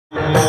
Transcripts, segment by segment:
Thank you.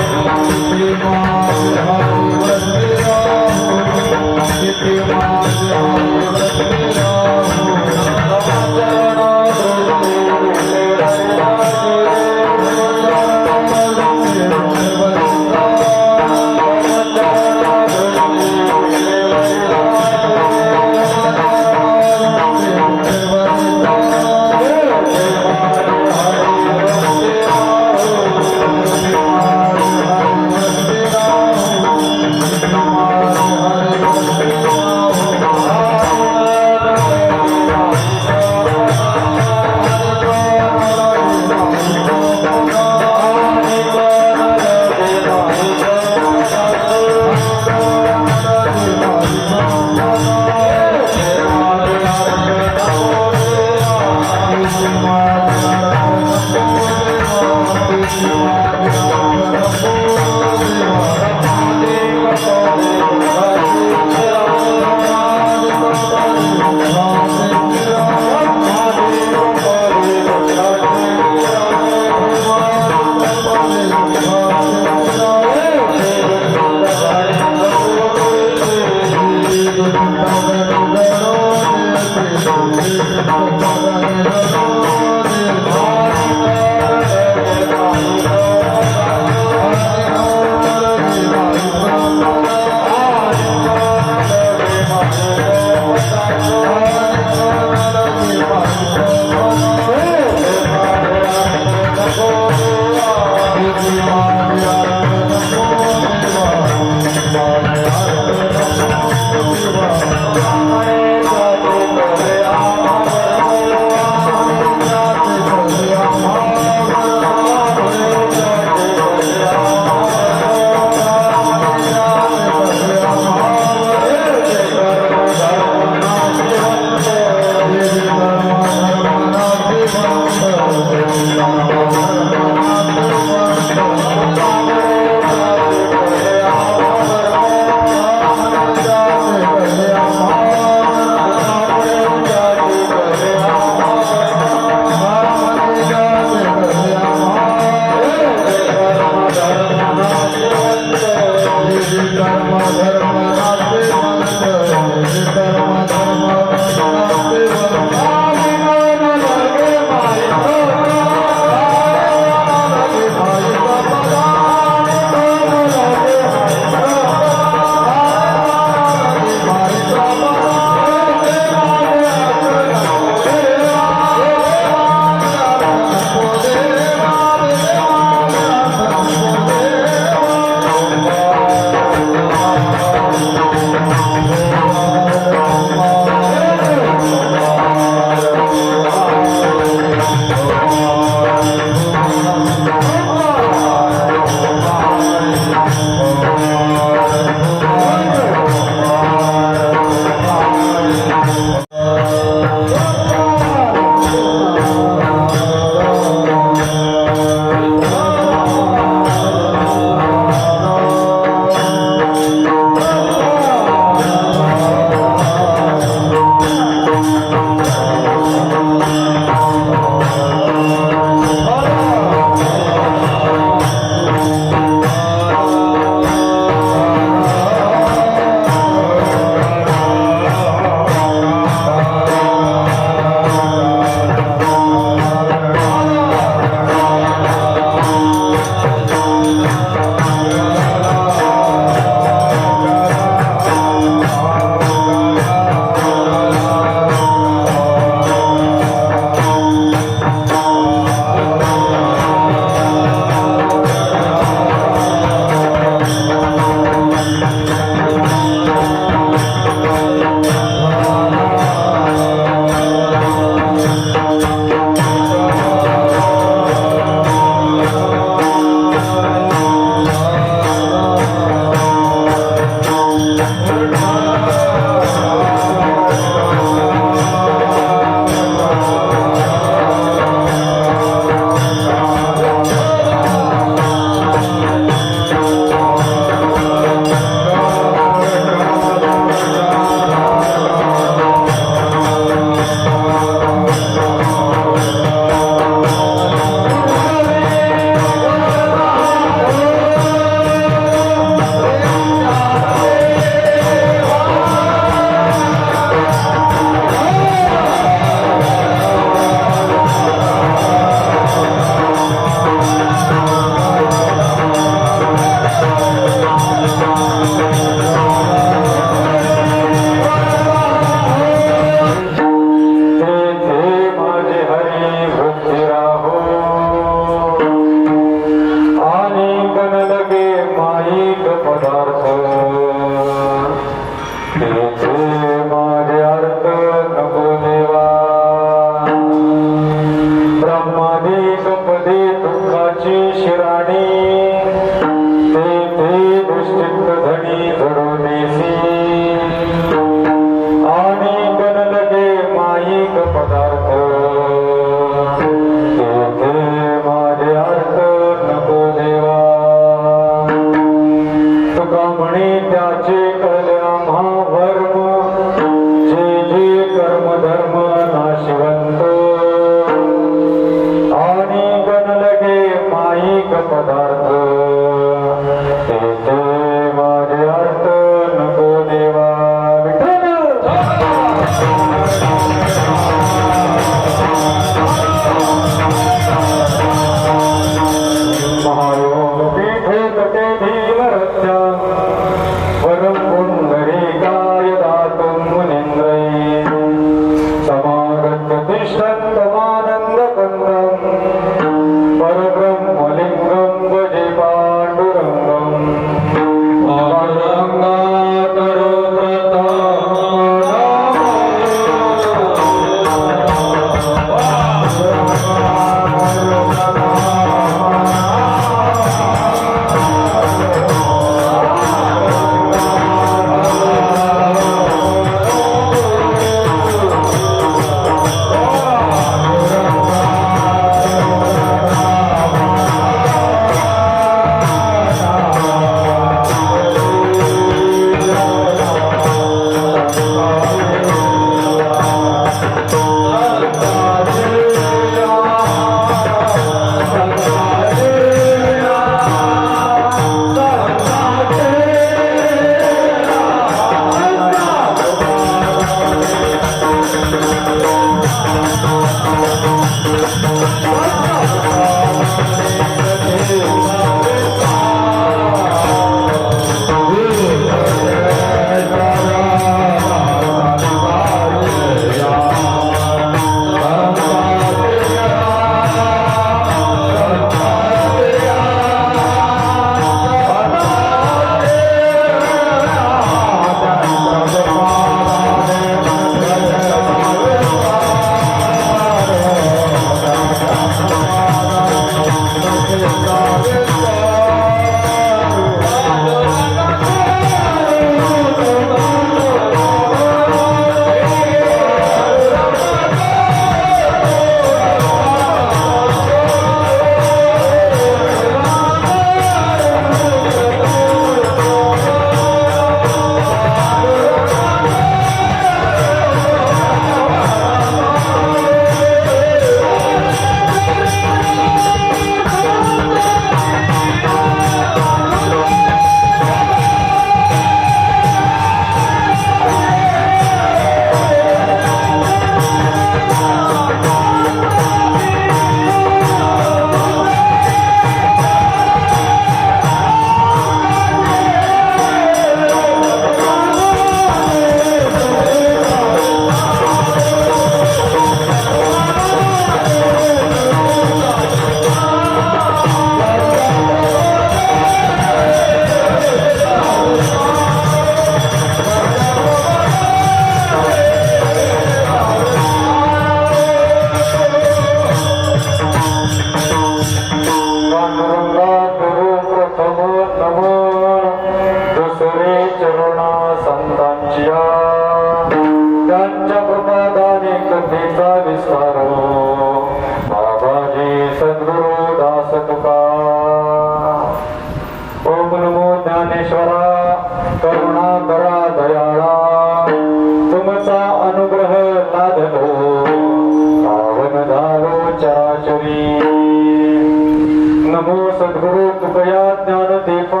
सद्गुरु तुकया ज्ञान दीपा,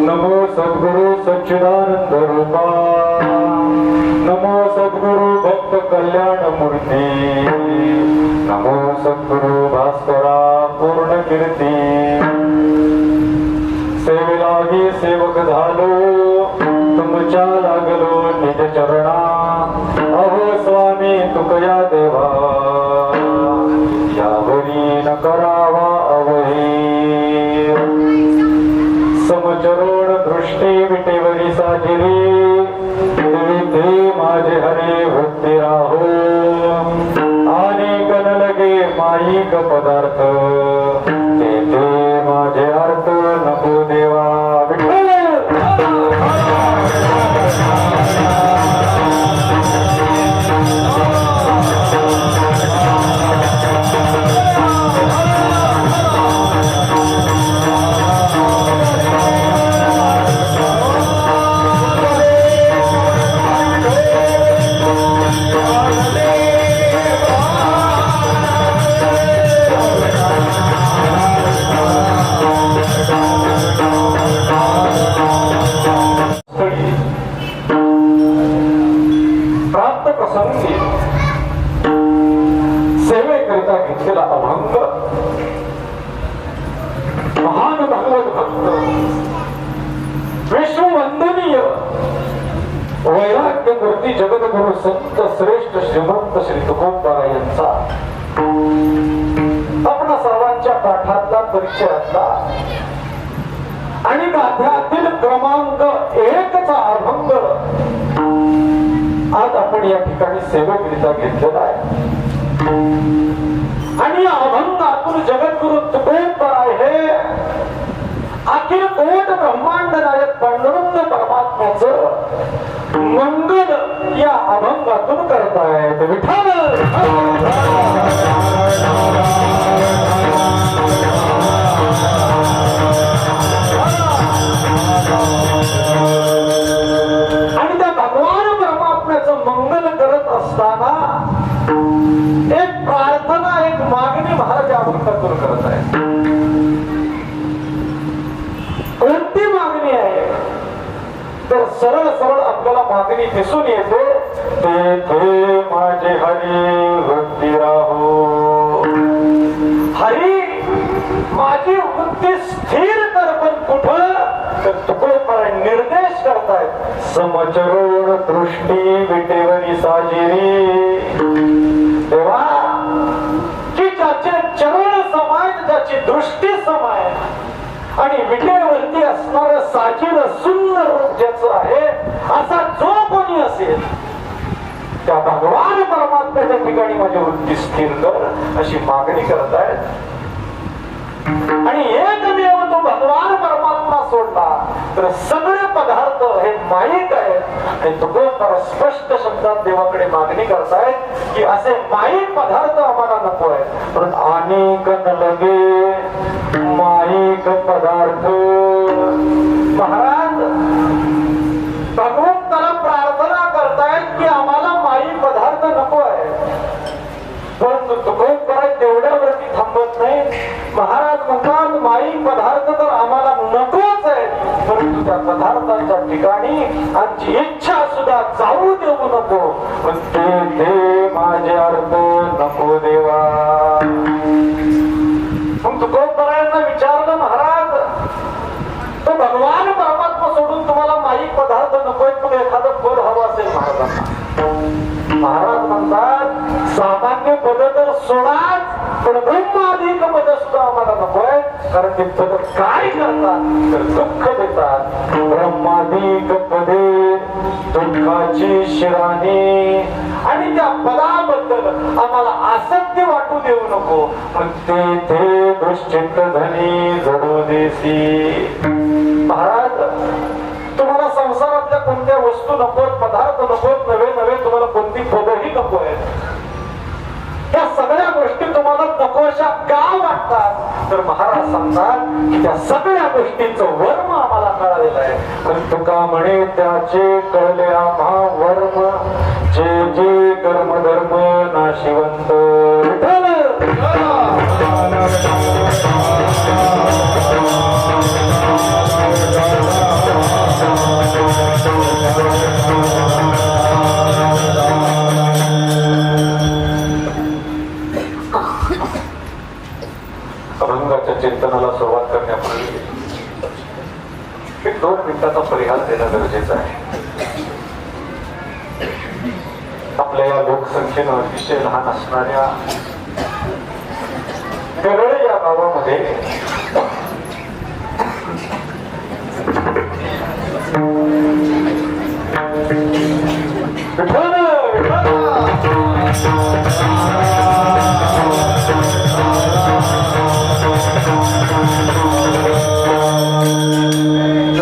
नमो सद्गुरु सच्चिदानंद रूपा, नमो सद्गुरु भक्त कल्याण मूर्ती, नमो सद्गुरु भास्करा पूर्ण कीर्ती। सेवेलागी सेवक झालो तुमच्या लागलो निज चरणा, अहो स्वामी तुकया देवा यावरी न करावा अवही। समचरण दृष्टी विटेवरी साजिरी, ते माझे हरे भक्ती राहो, आणि गण लगे माईक पदार्थ, ते माझे अर्थ नको देवा विठ्ठल। सेवेकरिता घेतलेला अभंग महान भागवत भक्त विश्ववंदनीय वैराग्य मूर्ती जगद्गुरु संत श्रेष्ठ श्रीमंत श्री तुकोबा यांचा आपणा सर्वांच्या पाठातला परिचयातला आणि गाथ्यातील क्रमांक 1 चा अभंग आज आपण या ठिकाणी सेवेकरिता घेतलेला आहे। आणि अभंगातून जगद्गुरु तुकोबराय हे अखिल कोट ब्रह्मांड नायक पांडुरंग परमात्म्याचं मंगल या अभंगातून करतायत। विठ्ठल आणि त्या भगवान परमात्म्याचं मंगल करत असताना एक प्रार्थना, एक मागणी महाराज अभंगातून करत आहे। कोणती मागणी आहे तर सरळ सरळ आपल्याला मागणी दिसून येते, ते माझे हरी वृत्ती राहो। हरी माझी वृत्ती स्थिर कर, पण कुठं तर तुकोबराय निर्देश करतायत, समचरण दृष्टी विटेवरी साजिरी। देवा की ज्याचे चरण समाय, ज्याची दृष्टी समाय आणि विटेवरती असणार साजीर सुंदर रूप ज्याचं आहे, असा जो कोणी असेल त्या भगवान परमात्म्याच्या ठिकाणी माझी वृत्ती स्थिर कर अशी मागणी करतायत। आणि एकमेव तो भगवान परमात्मा सोडला तर सगळे पदार्थ हे माईक आहेत। आणि तुकोबराय स्पष्ट शब्दात देवाकडे मागणी करतायत की असे माईक पदार्थ आम्हाला नको आहेत, पण अनेक न लगे माईक पदार्थ। महाराज भगवंताला प्रार्थना करतायत की आम्हाला माईक पदार्थ नको आहे, परंतु तुकोबराय तेवढ्यावरती थांबत नाही। महाराज म्हणतात माईक पदार्थ तर आम्हाला नकोच आहे, परंतु त्या पदार्थांच्या ठिकाणी आमची इच्छा सुद्धा जाऊ देऊ नको, पण ते माझे अर्थ नको देवा। मग तुकोबरायांना विचारलं, महाराज तो भगवान परमात्मा सोडून तुम्हाला माईक पदार्थ नकोय, मग एखादं पद हवं असेल महाराजांना। महाराज म्हणतात सामान्य पद तर सोडाच, पण ब्रह्माधिक पद सुद्धा आम्हाला नकोय, कारण ते पद काय करतात तर दुःख देतात। ब्रह्माधिक पदे दुःखाची शिराणी, आणि त्या पदाबद्दल आम्हाला आसक्ती वाटू देऊ नको, पण ते दुश्चित्त धनी जडू देसी। महाराज तुम्हाला संसारातल्या कोणत्या वस्तू नकोत, पदार्थ नकोत, नवे नवे तुम्हाला कोणती पदही नको आहेत, त्या सगळ्या गोष्टी तुम्हाला नकोशा का वाटतात तर महाराज सांगतात की त्या सगळ्या गोष्टींचं वर्म आम्हाला कळालेलं आहे। पण तुका म्हणे त्याचे कळले आम्हा वर्म, जे जे कर्म धर्म नाशिवंत। विठ्ठल चिंतनाला सुरुवात करण्यापूर्वी एक 2 मिनिटाचा परिहार देणं गरजेचं आहे. आपल्या या लोकसंख्येनं अतिशय लहान असणाऱ्या केरळ या गावामध्ये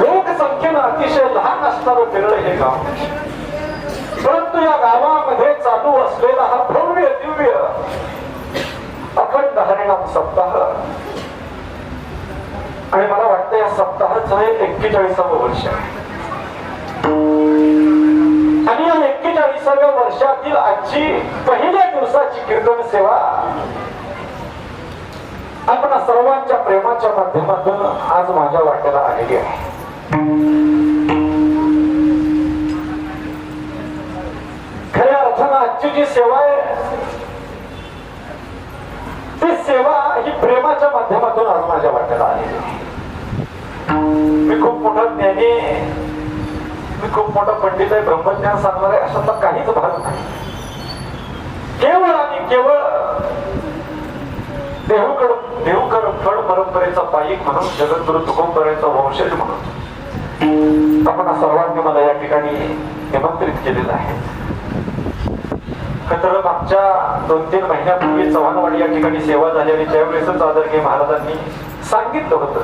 लोकसंख्येनं अतिशय लहान असणारं केरळ हे गाव, परंतु या गावामध्ये चालू असलेला हा भव्य दिव्य अखंड हरिनाम सप्ताह, आणि मला वाटतं या सप्ताहाचं हे 41वं वर्ष आहे. आणि या 41व्या वर्षातील आजची पहिल्या दिवसाची कीर्तन सेवा आपण सर्वांच्या प्रेमाच्या माध्यमातून आज माझ्या वाट्याला आलेली आहे. खऱ्या अर्थानं आजची जी सेवा आहे ती सेवा ही प्रेमाच्या माध्यमातून आज माझ्या वाट्याला आलेली आहे. मी खूप मोठा ज्ञानी, मी खूप मोठा पंडित आहे, ब्रह्मज्ञान सांगणार आहे अशातला काहीच भाग नाही. केवळ आणि केवळ देहूकर फळ परंपरेचा पायिक म्हणून, जगद्गुरु तुकोबरायांचा वंशज म्हणून आपण सर्वांनी मला या ठिकाणी निमंत्रित केलेलं आहे. तर मागच्या 2-3 महिन्यापूर्वी चव्हाणवाडी या ठिकाणी सेवा झाली आणि त्यावेळेसच आदरणीय महाराजांनी सांगितलं होतं,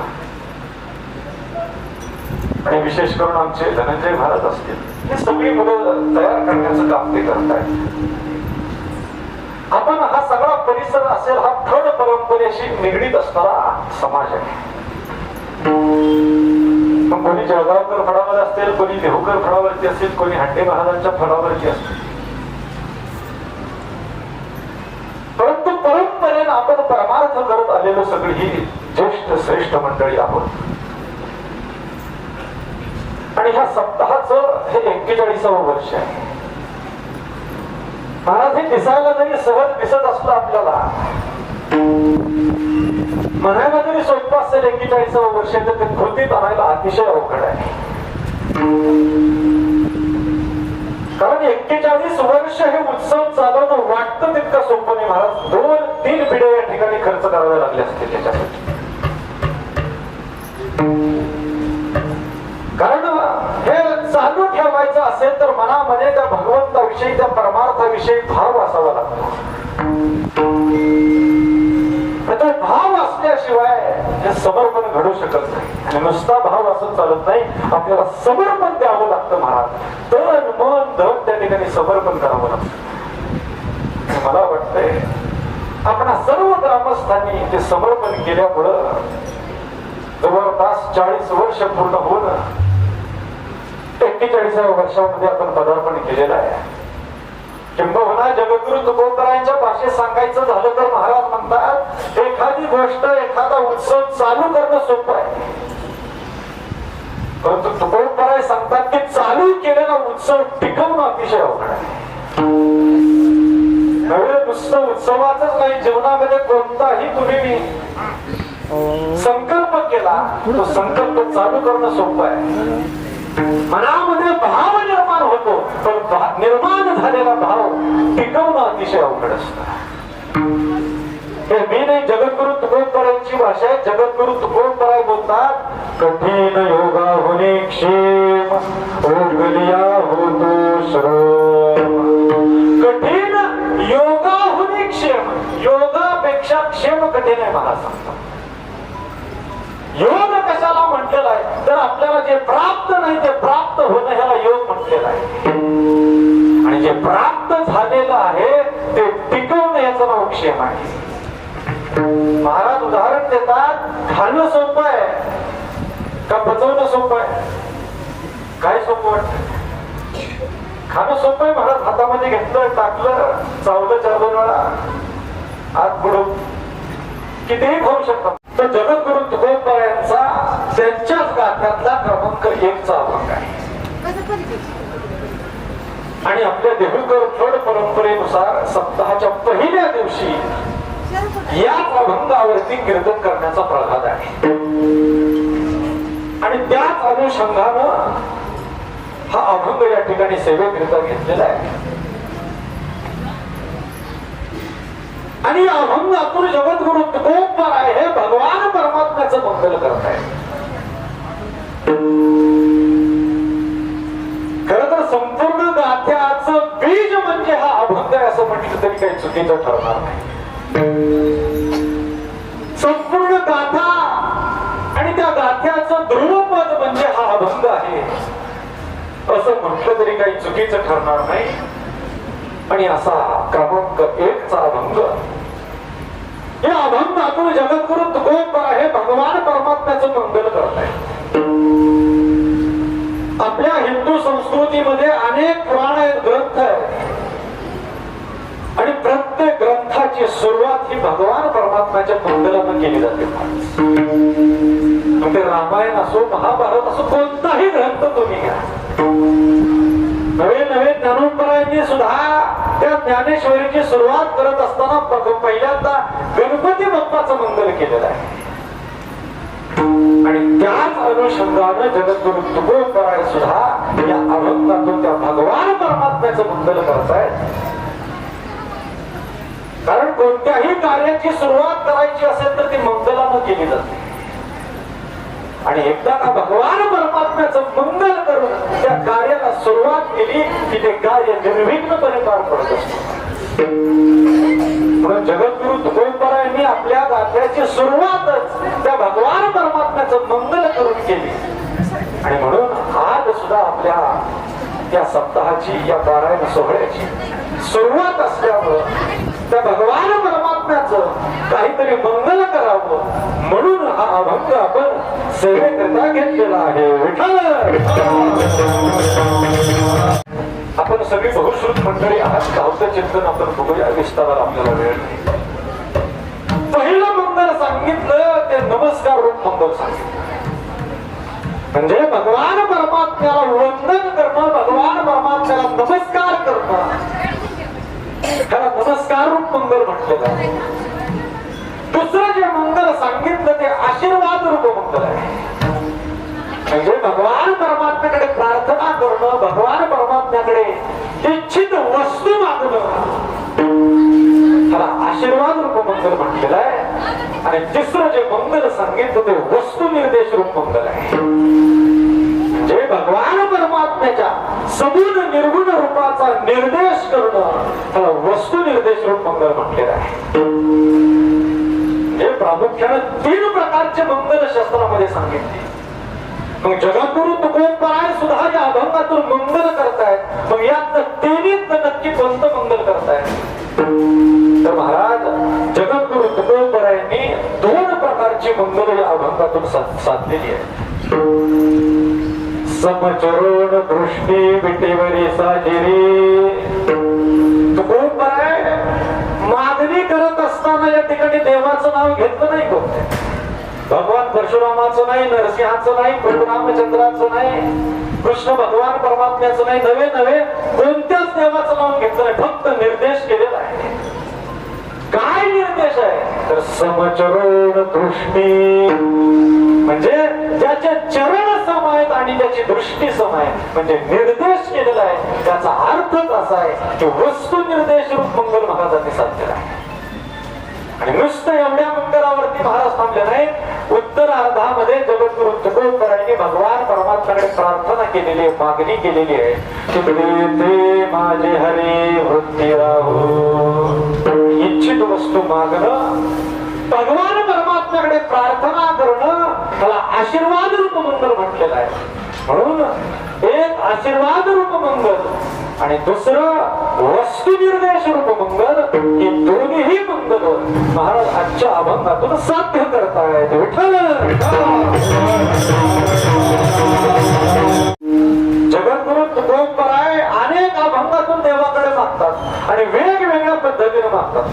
आणि विशेष करून आमचे धनंजय महाराज असतील, हे सगळी मुलं तयार करण्याचं काम ते करतायत. आपण हा सगळा परिसर असेल हा फळ परंपरेशी निगडीत असणारा समाज आहे. मग कोणी जळगावकर फळावर असतील, कोणी देहूकर फळावरती असतील, कोणी हंडे महाराजांच्या फळावरती असतील, परंतु परंपरेनं आपण परमार्थ करत आलेलो सगळी ही ज्येष्ठ श्रेष्ठ मंडळी आहोत. आणि ह्या सप्ताहाचं हे 41वं वर्ष आहे. महाराज हे दिसायला जरी सहज दिसत असलं आपल्याला, म्हणायला जरी सोपं असेल 41वं वर्ष, तर ते कृतीत आणायला अतिशय अवघड आहे. कारण 41 वर्ष हे उत्सव चालवणं वाटतं तितकं सोपं नाही महाराज. 2-3 पिढ्या या ठिकाणी खर्च करावे लागले असते त्याच्यासाठी. कारण हे चालू ठेवायचं असेल तर मनामध्ये त्या भगवंताविषयी, त्या परमार्थाविषयी भाव असावा लागतो. तो भाव असल्याशिवाय हे समर्पण घडू शकत नाही. आणि नुसता भाव असं चालत नाही, आपल्याला समर्पण द्यावं लागतं महाराज. तन मन धन त्या ठिकाणी समर्पण करावं लागतं. मला वाटतंय आपण सर्व ग्रामस्थांनी ते समर्पण केल्यामुळं जवळपास 40 वर्ष पूर्ण होऊन 41व्या वर्षामध्ये आपण पदार्पण केलेलं आहे. किंबहुना जगद्गुरु तुकोबरायांच्या भाषेत सांगायचं झालं तर महाराज म्हणतात, एखादी गोष्ट, एखादा उत्सव चालू करणं सोपं आहे, परंतु तुकोबराय सांगतात की चालू केलेला उत्सव टिकवणं अतिशय अवघड आहे. नुसतं उत्सवाचंच नाही, जीवनामध्ये कोणताही तुम्ही संकल्प केला, तो संकल्प चालू करणं सोपं आहे. मनामध्ये भाव निर्माण होतो, पण निर्माण झालेला भाव टिकवणं अतिशय अवघड असतं. हे मी नाही, जगद्गुरु तुकोबरायांची भाषा आहे. जगद्गुरु तुकोबराय बोलतात, कठीण योगा होणे क्षेम, ओगलिया होतो श्रम. कठीण योगा होणे क्षेम, योगापेक्षा क्षेम कठीण आहे महाराज सांगतात. योग कशाला म्हटलेला आहे तर आपल्याला जे प्राप्त नाही ते प्राप्त होणं ह्याला योग म्हटलेला आहे. आणि जे प्राप्त झालेलं आहे ते टिकवणं याचं नाव क्षेम आहे. महाराज उदाहरण देतात, खाणं सोपं आहे का पचवणं सोपं आहे? काय सोपं वाटत? खाणं सोपं आहे महाराज. हातामध्ये घेतलं, टाकलं, चावलं 4-2 वेळा, हात बुडून कितीही खाऊ शकतात. तर जगद्गुरु तुकोबरायांचा त्यांच्याच गाथ्यातला क्रमांक 1चा अभंग आहे. आणि आपल्या देहूकर फळ परंपरेनुसार सप्ताहाच्या पहिल्या दिवशी याच अभंगावरती कीर्तन करण्याचा प्रघात आहे आणि त्याच अनुषंगानं हा अभंग या ठिकाणी सेवेकरिता घेतलेला आहे आणि या अभंगातून जगद्गुरु तुकोबराय हे भगवान परमात्म्याचं मंगल करत आहे. खरं तर संपूर्ण गाथ्याचं बीज म्हणजे हा अभंग आहे असं म्हटलं तरी काही चुकीचं ठरणार नाही. संपूर्ण गाथा आणि त्या गाथ्याचं ध्रुवपद म्हणजे हा अभंग आहे असं म्हटलं तरी काही चुकीचं ठरणार नाही. आणि असा क्रमांक 1 चा अभंग या अभंगातून जगद्गुरु तुकोबराय हे भगवान परमात्म्याचं मंगल करत आहे. आपल्या हिंदू संस्कृतीमध्ये अनेक पुराण आहेत, ग्रंथ आहेत आणि प्रत्येक ग्रंथाची सुरुवात ही भगवान परमात्म्याच्या मंगलानं केली जाते. ते रामायण असो, महाभारत असो, कोणताही ग्रंथ तुम्ही घ्या. नवे नवे ज्ञानोबरायांनी सुद्धा त्या ज्ञानेश्वरीची सुरुवात करत असताना पहिल्यांदा गणपती बाप्पाचं मंगल केलेलं आहे आणि त्याच अनुषंगानं जगद्गुरु तुकोबराय सुद्धा या अभंगातून त्या भगवान परमात्म्याचं मंगल करतायत. कारण कोणत्याही कार्याची सुरुवात करायची असेल तर ती मंगलानं केली जाते आणि एकदा का भगवान परमात्म्याचं मंगल करून त्या कार्याला सुरुवात केली की ते कार्य निर्विघ्नपणे पार पडत असतं. म्हणून जगद्गुरु तुकोबरायांनी आपल्या गाथ्याची सुरुवातच त्या भगवान परमात्म्याचं मंगल करून केली आणि म्हणून आज सुद्धा आपल्या त्या सप्ताहाची, या पारायण सोहळ्याची सुरुवात असल्यामुळं त्या भगवान परमात्म्याचं काहीतरी मंगल करावं म्हणून हा अभंग आपण सेवेकरता घेतलेला आहे. विठ्ठल आपण सगळी बहुश्रुत मंडळी आहात. धावतं चिंतन आपण बघूया विस्ताराला, आपल्याला वेळ नाही. पहिलं मंगल सांगितलं ते नमस्कार रूप मंगल सांगितलं म्हणजे भगवान परमात्म्याला वंदन करणं, भगवान परमात्म्याला नमस्कार करणं, त्याला नमस्कार रूप मंगल म्हटलेलं आहे. दुसरं जे मंगल सांगितलं ते आशीर्वाद रूप मंगल आहे. म्हणजे भगवान परमात्म्याकडे प्रार्थना करणं, भगवान परमात्म्याकडे इच्छित वस्तू मागणं, त्याला आशीर्वाद रूप मंगल म्हटलेलं आहे. आणि तिसरं जे मंगल सांगितलं ते वस्तू निर्देश रूप मंगल आहे. म्हणजे भगवान परमात्म्याच्या सगुण निर्गुण रूपाचा निर्देश करणं त्याला वस्तू निर्देश रूप मंगल म्हटलेलं आहे. हे प्रामुख्याने 3 प्रकारचे मंगल शास्त्रामध्ये सांगितले. मग जगद्गुरु तुकोबराय सुद्धा या अभंगातून मंगल करतायत. मग यात तिन्हीत नक्की कोणतं मंगल करतायत तर महाराज जगद्गुरु तुकोबरायांनी 2 प्रकारची मंगल या अभंगातून साधलेली आहे. समचरण दृष्टी विटेवरी साजिरी. तुकोबराय मागणी करत असताना या ठिकाणी देवाचं नाव घेतलं नाही. कोणते भगवान परशुरामाचं नाही, नरसिंहाचं नाही, रामचंद्राचं नाही, कृष्ण भगवान परमात्म्याचं नाही, नवे नवे कोणत्याच देवाचं नाव घेतलं नाही. फक्त निर्देश केलेला आहे. काय निर्देश आहे तर समचरण दृष्टी म्हणजे ज्याचे चरण सम आहेत आणि ज्याची दृष्टी सम आहे. म्हणजे निर्देश केलेला आहे. त्याचा अर्थच असा आहे की वस्तू निर्देश रूप मंगल महाराजांनी साधलेला आहे. आणि नुसतं एवढ्या मंगलावरती महाराज थांबले नाही. उत्तरार्धामध्ये जगद्गुरु तुकोबरायांनी भगवान परमात्म्याकडे प्रार्थना केलेली आहे, मागणी केलेली आहे की ते माझे हरी वृत्ती राहू. इच्छित वस्तू मागणं, भगवान परमात्म्याकडे प्रार्थना करणं त्याला आशीर्वाद रूप मंगल म्हटलेलं आहे. म्हणून एक आशीर्वाद रूप मंगल आणि दुसरं वस्तू निर्देश रूप मंगल, ही दोन्हीही मंगल महाराज आजच्या अभंगातून साध्य करतायत. विठ्ठल जगद्गुरु तुकोबराय अनेक अभंगातून देवाकडे मागतात आणि वेगवेगळ्या पद्धतीने मागतात.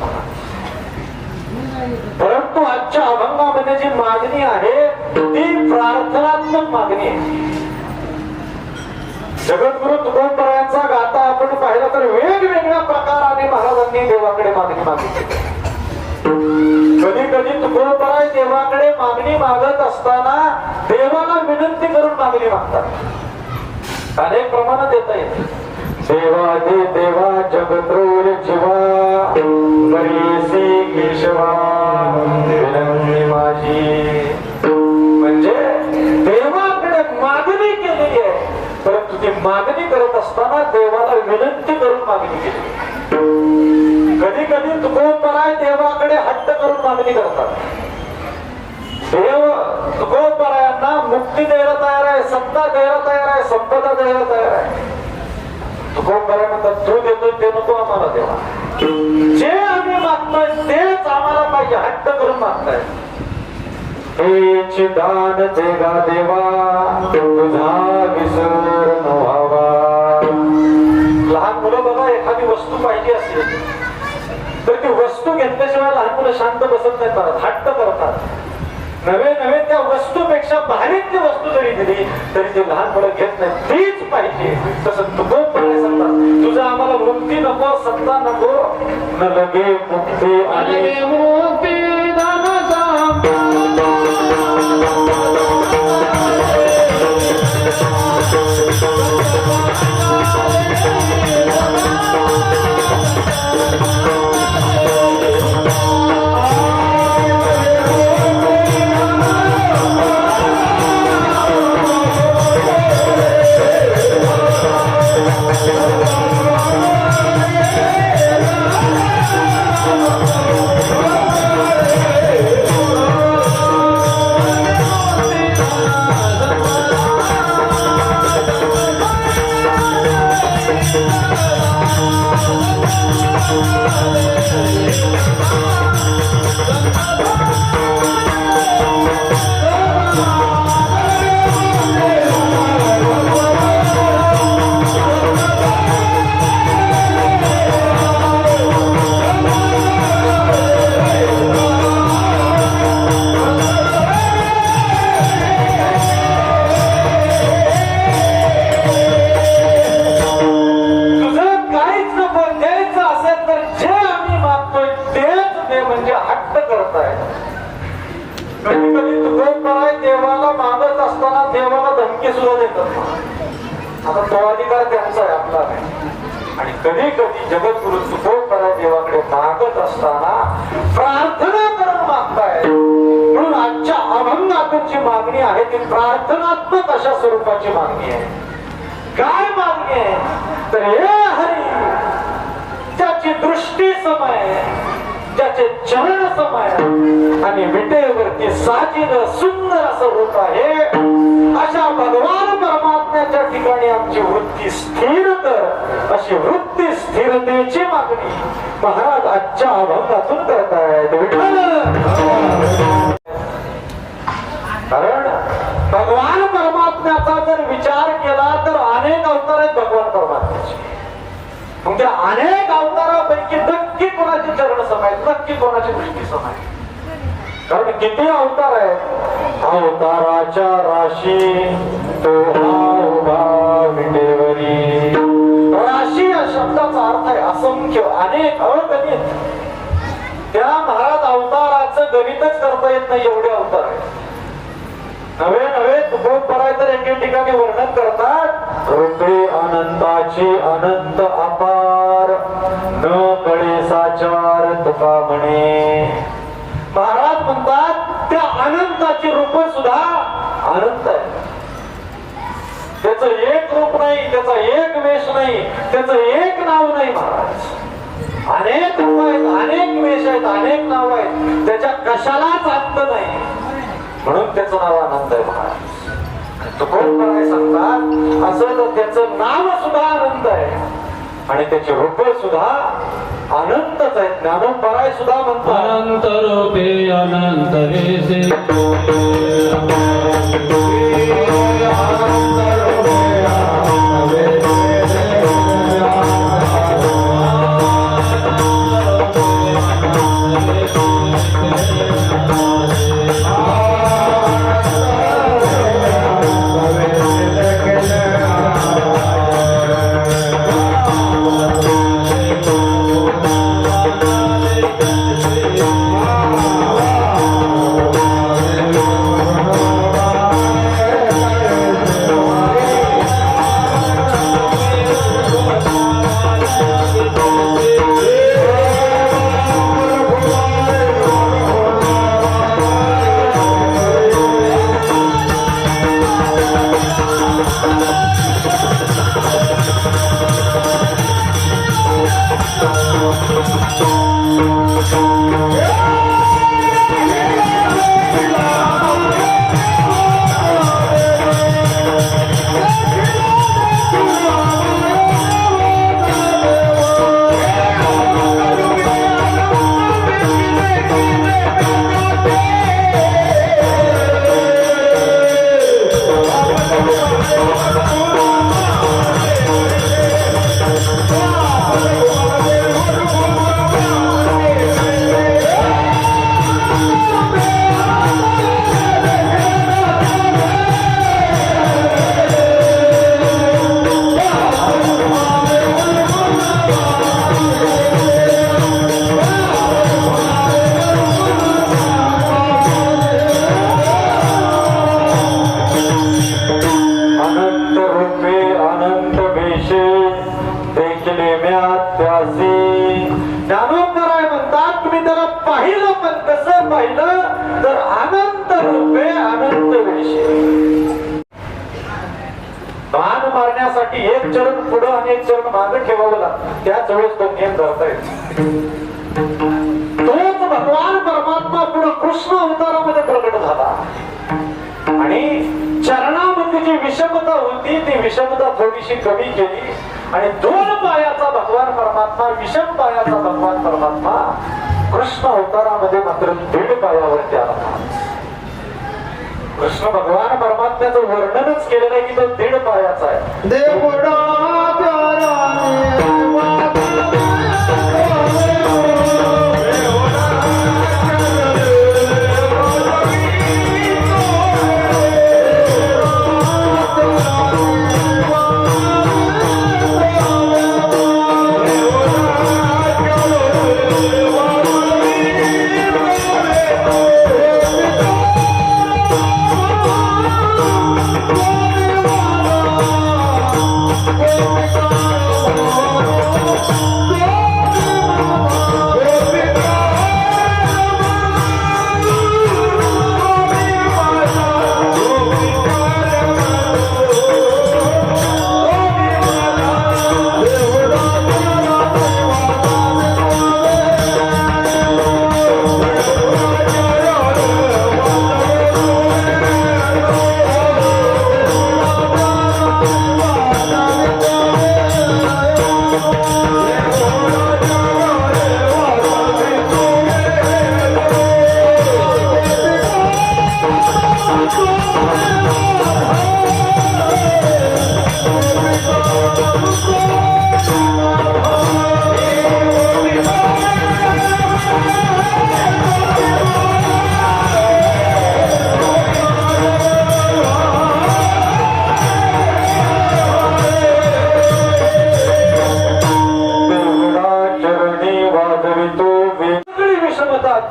परंतु आजच्या अभंगामध्ये जी मागणी आहे ती प्रार्थनात्मक मागणी आहे. जगद्गुरु तुकोबरायांचा गाथा आपण पाहिला तर वेगवेगळ्या प्रकाराने महाराजांनी देवाकडे मागणी मागितली. कधी कधी तुकोबाराय देवाकडे मागणी मागत असताना देवाला विनंती करून मागणी मागतात. अनेक प्रमाणात येता येते. देवा दे देवा जगद्रोर जीवा करीसी केशवा विनंती माझी. म्हणजे देवाकडे मागणी केलेली आहे, परंतु ती मागणी करत असताना देवाला विनंती करून मागणी केली. कधी कधी तुकोबाराय देवाकडे हट्ट करून मागणी करतात. देव तुकोबारायांना मुक्ती द्यायला तयार आहे, सत्ता द्यायला तयार आहे, संपदा द्यायला तयार आहे. तुकोबाराय म्हणतात तू देतोय ते नको आम्हाला देवा, जे आम्ही मागतोय तेच आम्हाला पाहिजे. हट्ट करून मागताय. हेच दान देगा देवा तुझा विसर न व्हावा. लहान मुलं बघा एखादी वस्तू पाहिजे असेल तर ती वस्तू घेतल्याशिवाय लहान मुलं शांत बसत नाही, परत हट्ट करतात. नवे नवे त्या वस्तूपेक्षा भारीतली वस्तू जरी दिली तरी ते लहान मुलं घेत नाही, तीच पाहिजे. तसं तुकोबाराय सांगतात तुझं आम्हाला मुक्ती नको, सत्ता नको, न लगे मुक्ती आणि मुक्ती आणि कधी कधी जगद्गुरु तुकोबाराय देवाकडे मागत असताना प्रार्थना करून मागताय. म्हणून आजच्या अभंगातून जी मागणी आहे ती प्रार्थनात्मक अशा स्वरूपाची मागणी आहे. काय मागणी आहे तर हे हरी ज्याची दृष्टी समय, ज्याचे चरण समय आणि विटेवरती साजील सुंदर असं रूप आहे, अशा भगवान परमात्म्याच्या ठिकाणी आमची वृत्ती स्थिर कर, अशी वृत्ती स्थिरतेची मागणी महाराज आजच्या अभंगातून करतायत. कारण भगवान परमात्म्याचा जर विचार केला तर अनेक अवतार आहेत भगवान परमात्म्याचे. मग त्या अनेक अवतारापैकी नक्की कोणाचे चरण समायत, नक्की कोणाची दृष्टी समायत. कारण किती अवतार आहेत. अवताराच्या राशी तो उभा विटेवरी. राशी या शब्दाचा अर्थ आहे असंख्य, अनेक, अगणित. त्या महाराज अवताराचं गणितच करता येत नाही, एवढे अवतार आहेत. नवे नवे तुकोबाराय तर एके ठिकाणी वर्णन करतात. रूपे अनंताची अनंत अपार, न कळे साचार तुका म्हणे. महाराज म्हणतात त्या अनंताची रूप सुद्धा अनंत आहे. त्याचं एक रूप नाही, त्याचा एक वेश नाही, त्याचं एक नाव नाही. महाराज अनेक रूप आहेत, अनेक वेश आहेत, अनेक नाव आहेत, त्याच्या कशालाच अंत नाही. म्हणून त्याचं नाव आनंद आहे. महाराज तुकोबाराय सांगतात असं तर त्याचं नाव सुद्धा आनंद आहे आणि त्याचे रूप सुद्धा अनंतच आहेत. ज्ञानोबाराय सुद्धा म्हणतात अनंत रूपे अनंत वेसे. अनंत रूपे अनंत वेशे देखले म्यात त्यासी. ज्ञानोबराय म्हणतात तुम्ही त्याला पाहिलं पण कसं पाहिलं तर अनंत रूपे अनंत वेशे. बाण मारण्यासाठी एक चरण पुढं आणि एक चरण मागे ठेवावं लागतं. त्याच वेळेस तो नियम धरता येतो. तोच भगवान परमात्मा पुढे कृष्ण अवतारामध्ये प्रकट झाला आणि चरणामध्ये जी विषमता होती ती विषमता थोडीशी कमी केली आणि 2 पायाचा भगवान परमात्मा, विषम पायाचा भगवान परमात्मा कृष्ण अवतारामध्ये मात्र 1.5 पायावरती आला. कृष्ण भगवान परमात्म्याचं वर्णनच केलं नाही की तो 1.5 पायाचा आहे. देवडा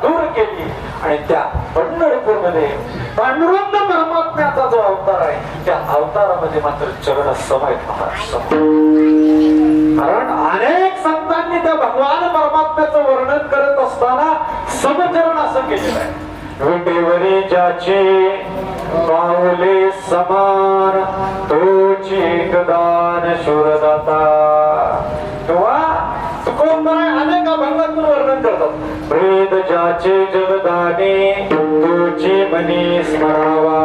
दूर केली आणि त्या पंढरपूरमध्ये पांडुरंग परमात्म्याचा जो अवतार आहे त्या अवतारामध्ये मात्र चरण समायित महाराज. कारण अनेक संतांनी त्या भगवान परमात्म्याचं वर्णन करत असताना समचरण असं केलेलं आहे. विटेवरी ज्याची पाऊले समान तोची एकदान शूरदाता. किंवा तुकोबराय अनेक अभंगातून वर्णन करतात. प्रेत ज्याचे जगदाने तोची मनी स्मरावा.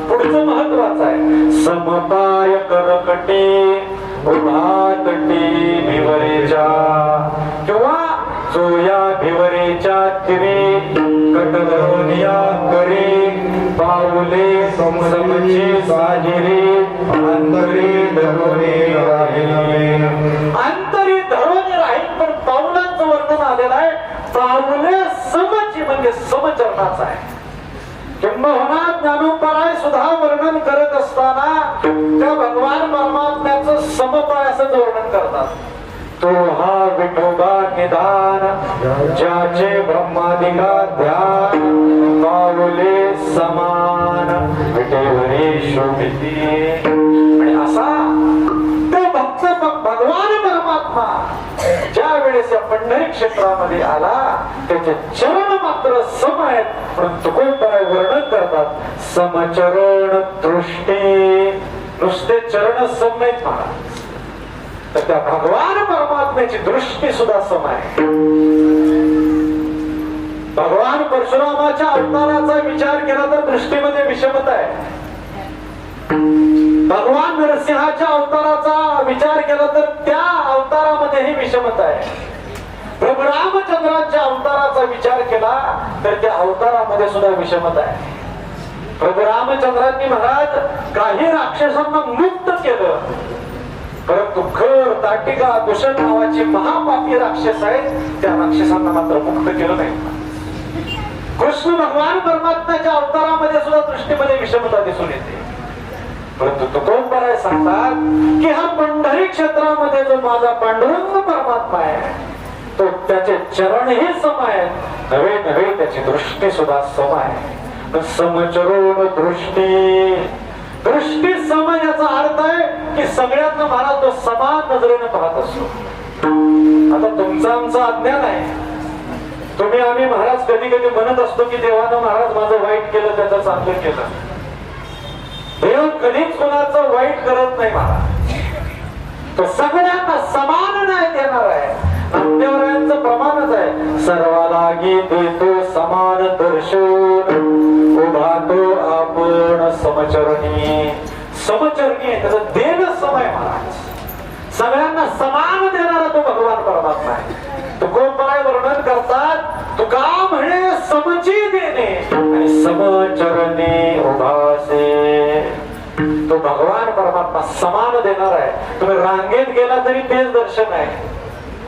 पुढचं महत्वाचं आहे. समपाय करकटी उभा तटी भिवरेच्या. किंवा जो या भिवरेच्या तिरी कटधरोनिया करी पाऊले समची साजिरी अंतरी धरोनी राहिली. अंतरी धरोनी राहील पण पाऊलांचं वर्णन आलेलं आहे. पाऊले समची म्हणजे समचरणाचं आहे. किंबहुना ज्ञानोबराय सुद्धा वर्णन करत असताना त्या भगवान परमात्म्याचं समपाय असं वर्णन करतात. तो हा विठोबा निधान ज्याचे ब्रह्मादिका ध्यान पाऊले समान विटेवरी शोभिती. आणि असा तो भक्त भगवान परमात्मा ज्या वेळेस या पंढरी क्षेत्रामध्ये आला त्याचे चरण मात्र सम आहेत. पण तुकोबराय वर्णन करतात समचरण दृष्टी. नुसते चरण सम नाहीत महाराज तर त्या भगवान परमात्म्याची दृष्टी सुद्धा सम आहे. भगवान परशुरामाच्या अवताराचा विचार केला तर दृष्टीमध्ये विषमता आहे. भगवान नरसिंहाच्या अवताराचा विचार केला तर त्या अवतारामध्येही विषमता आहे. प्रभू रामचंद्रांच्या अवताराचा विचार केला तर त्या अवतारामध्ये सुद्धा विषमता आहे. प्रभू रामचंद्रांनी महाराज काही राक्षसांना मुक्त केलं, परंतु खर ताटिका दूषण नावाची महापापी राक्षस आहेत त्या राक्षसांना मात्र मुक्त केलं नाही. कृष्ण भगवान परमात्म्याच्या अवतारामध्ये सुद्धा दृष्टीमध्ये विषमता दिसून येते. परंतु तुकोबराय सांगतात की हा पंढरी क्षेत्रामध्ये जो माझा पांडुरंग परमात्मा आहे तो त्याचे चरणही सम आहेत, नवे नवे त्याची दृष्टी सुद्धा सम आहे. समचरण दृष्टी, दृष्टी सम याचा अर्थ आहे की सगळ्यांना महाराज तो समान नजरेने पाहत असतो. आता तुमचं आमचं अज्ञान आहे. तुम्ही आम्ही महाराज कधी कधी म्हणत असतो की देवानं महाराज माझं वाईट केलं त्याचं चांगलं केलं. देव कधीच कोणाचं वाईट करत नाही महाराज. तो सगळ्यांना समान न्याय देणार आहे. नामदेवरायांचं प्रमाणच आहे, सर्वालागी देतो समान दर्शन, उभा तो आपण समचरणी. समचरणी आहे त्याचं देण समय महाराज. सगळ्यांना समान देणारा तो भगवान परमात्मा आहे. तुकोबराय वर्णन करतात तुका म्हणे समची देणे आणि समचरणी उभासे. तो भगवान परमात्मा समान देणार आहे. तुम्ही रांगेत गेला तरी तेच दर्शन आहे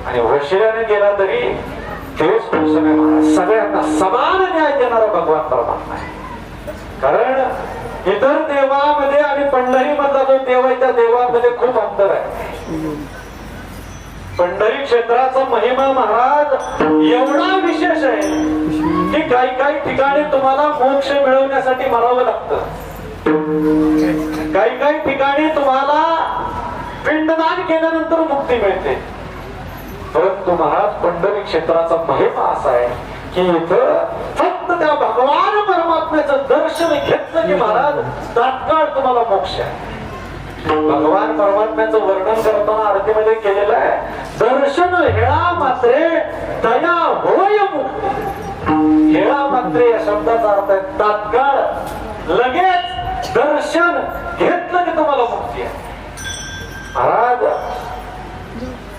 आणि वशिल्याने गेला तरी तेच दर्शन आहे महाराज. सगळ्यांना समान न्याय देणारा भगवान परमात्मा आहे. कारण इतर देवामध्ये आणि पंढरी मधला जो देव आहे त्या देवामध्ये खूप अंतर आहे. पंढरी क्षेत्राचा महिमा महाराज एवढा विशेष आहे की काही काही ठिकाणी तुम्हाला मोक्ष मिळवण्यासाठी मरावं लागतं. काही काही ठिकाणी तुम्हाला पिंडदान केल्यानंतर मुक्ती मिळते. परंतु महाराज पंढरी क्षेत्राचा महिमा असा आहे की इथं फक्त त्या भगवान परमात्म्याचं दर्शन घेतलं की महाराज तात्काळ तुम्हाला मोक्ष आहे. भगवान परमात्म्याचं वर्णन करताना आरतीमध्ये केलेलं आहे, दर्शन हेळा मात्रे दया होय मुक्ती. हेळा मात्रे या शब्दाचा अर्थ आहे तात्काळ, लगेच दर्शन घेतलं की तुम्हाला मुक्ती आहे. महाराज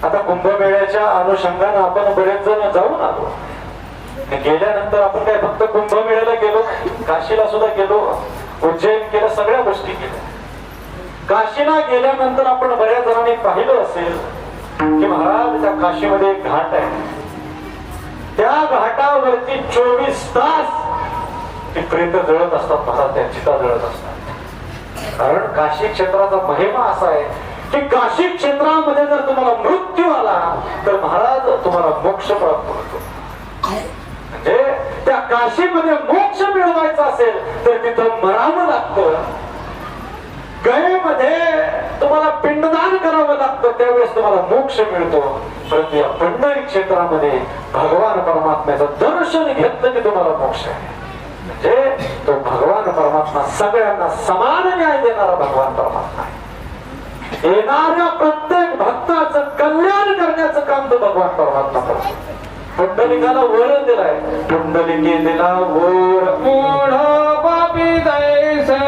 आता कुंभमेळ्याच्या अनुषंगाने आपण बरेच जण जाऊन आलो. गेल्यानंतर आपण काय फक्त कुंभमेळ्याला गेलो, काशीला सुद्धा गेलो, उज्जैन केलं, सगळ्या गोष्टी केल्या. काशीला गेल्यानंतर आपण बऱ्याच जणांनी पाहिलं असेल की महाराज त्या काशीमध्ये एक घाट आहे. त्या घाटावरती 24 तास ती प्रेत जळत असतात महाराज, त्या चिता जळत असतात. कारण काशी क्षेत्राचा महिमा असा आहे की काशी क्षेत्रामध्ये जर तुम्हाला मृत्यू आला तर महाराज तुम्हाला मोक्ष प्राप्त होतो. म्हणजे त्या काशीमध्ये मोक्ष मिळवायचा असेल तर तिथं मरावं लागतं. गयेमध्ये तुम्हाला पिंडदान करावं लागतं, त्यावेळेस तुम्हाला मोक्ष मिळतो. परंतु या पंढरी क्षेत्रामध्ये भगवान परमात्म्याचं दर्शन घेतलं की तुम्हाला मोक्ष आहे. म्हणजे तो भगवान परमात्मा सगळ्यांना समान न्याय देणारा भगवान परमात्मा आहे. येणाऱ्या प्रत्येक भक्ताचं कल्याण करण्याचं काम तो भगवान परमात्मा करतो. पुंडलिकाला वर दिलाय, पुंडलिके दिला वर मूढ पापी दैसे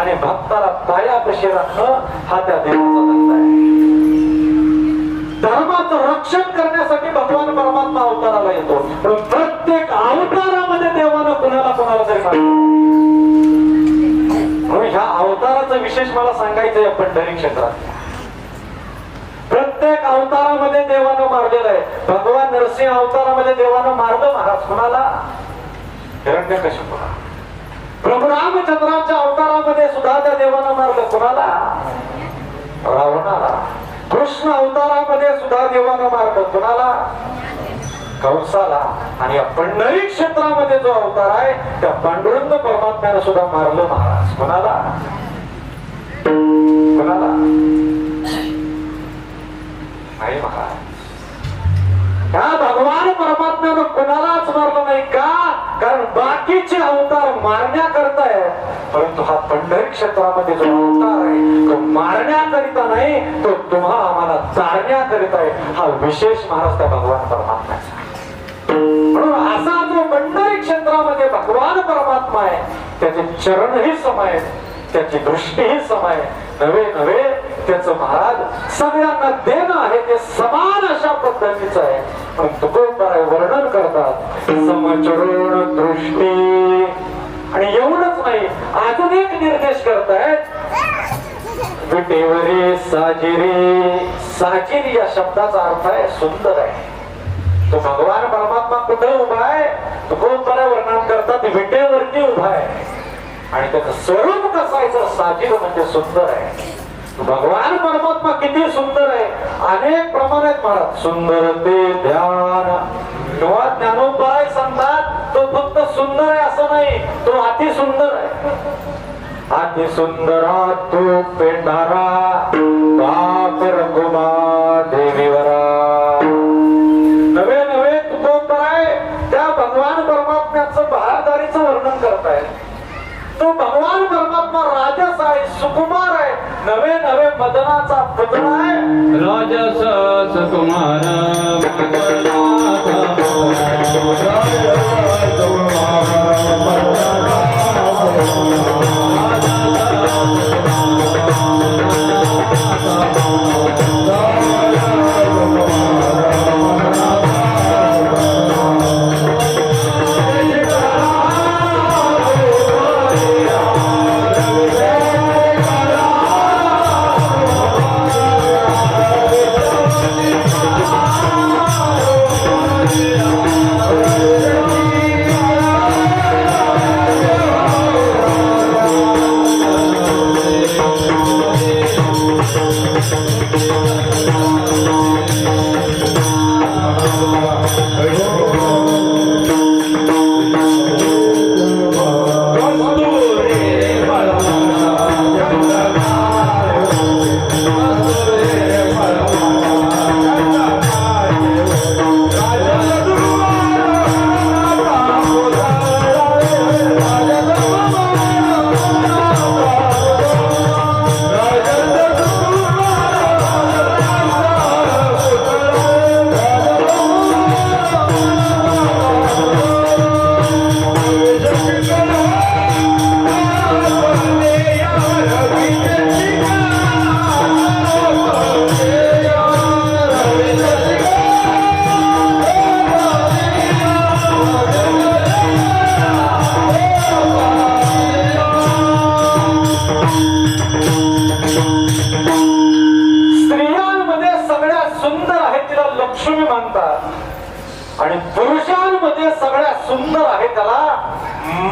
आणि भक्ताला पायापाशी राखणं हा त्या देवाचा धंदा आहे. धर्माचं रक्षण करण्यासाठी भगवान परमात्मा अवताराला येतो, पण प्रत्येक अवतारामध्ये देवानं कुणाला तरी मारलं. म्हणून ह्या अवताराचं विशेष मला सांगायचं आहे. पंढरी क्षेत्रात प्रत्येक अवतारामध्ये देवानं मारलेलं आहे. भगवान नरसिंह अवतारामध्ये देवानं मारलं महाराज कुणाला? हिरण्यकशिपूला. प्रभू रामचंद्राच्या अवतारामध्ये सुद्धा त्या देवानं मारलं कुणाला? रावणाला. कृष्ण अवतारामध्ये सुद्धा देवानं मारलं कुणाला? कंसाला. आणि या पंढरी क्षेत्रामध्ये जो अवतार आहे त्या पांडुरंग परमात्म्यानं सुद्धा मारलं महाराज कुणाला? नाही महाराज. ह्या भगवान परमात्म्यानं कोणालाच मारलं नाही का? कारण बाकीचे अवतार मारण्याकरता आहे, परंतु हा पंढरी क्षेत्रामध्ये जो अवतार आहे तो मारण्याकरिता नाही, तो तुम्हा आम्हाला चारण्याकरिता आहे. हा विशेष महाराज त्या भगवान परमात्म्याचा. म्हणून असा जो पंढरी क्षेत्रामध्ये भगवान परमात्मा आहे त्याचे चरणही सम आहेत, त्याची दृष्टीही सम आहे. नवे नवे त्याचं महाराज सगळ्यांना देणं आहे ते समान अशा पद्धतीचं आहे. पण तुकोबाराय वर्णन करतात समचरण दृष्टी. आणि एवढंच नाही, अजून एक निर्देश करतायत विटेवरी साजिरी. साजिरी या शब्दाचा अर्थ आहे सुंदर आहे. तो भगवान परमात्मा कुठे उभा आहे? तुकोबाराय वर्णन करतात विटेवरती उभा आहे. आणि त्याचं स्वरूप कसं आहे? साजिर म्हणजे सुंदर आहे. भगवान परमात्मा किती सुंदर आहे. अनेक प्रमाणात महाराज सुंदर ते ध्यान किंवा ज्ञानोबाय सांगतात तो फक्त सुंदर आहे असं नाही, तो अति सुंदर आहे. अति सुंदरा तू पेंढारा बाप रघुमा देवीवरा. नवे नवे तुकोबाराय त्या भगवान परमात्म्याचं बहारदारीचं वर्णन करतायत. तो भगवान परमात्मा राजस आहे, सुकुमार आहे, नवे नवे मदनाचा पुतळा आहे. राजस सुकुमार आणि पुरुषांमध्ये सगळ्यात सुंदर आहे त्याला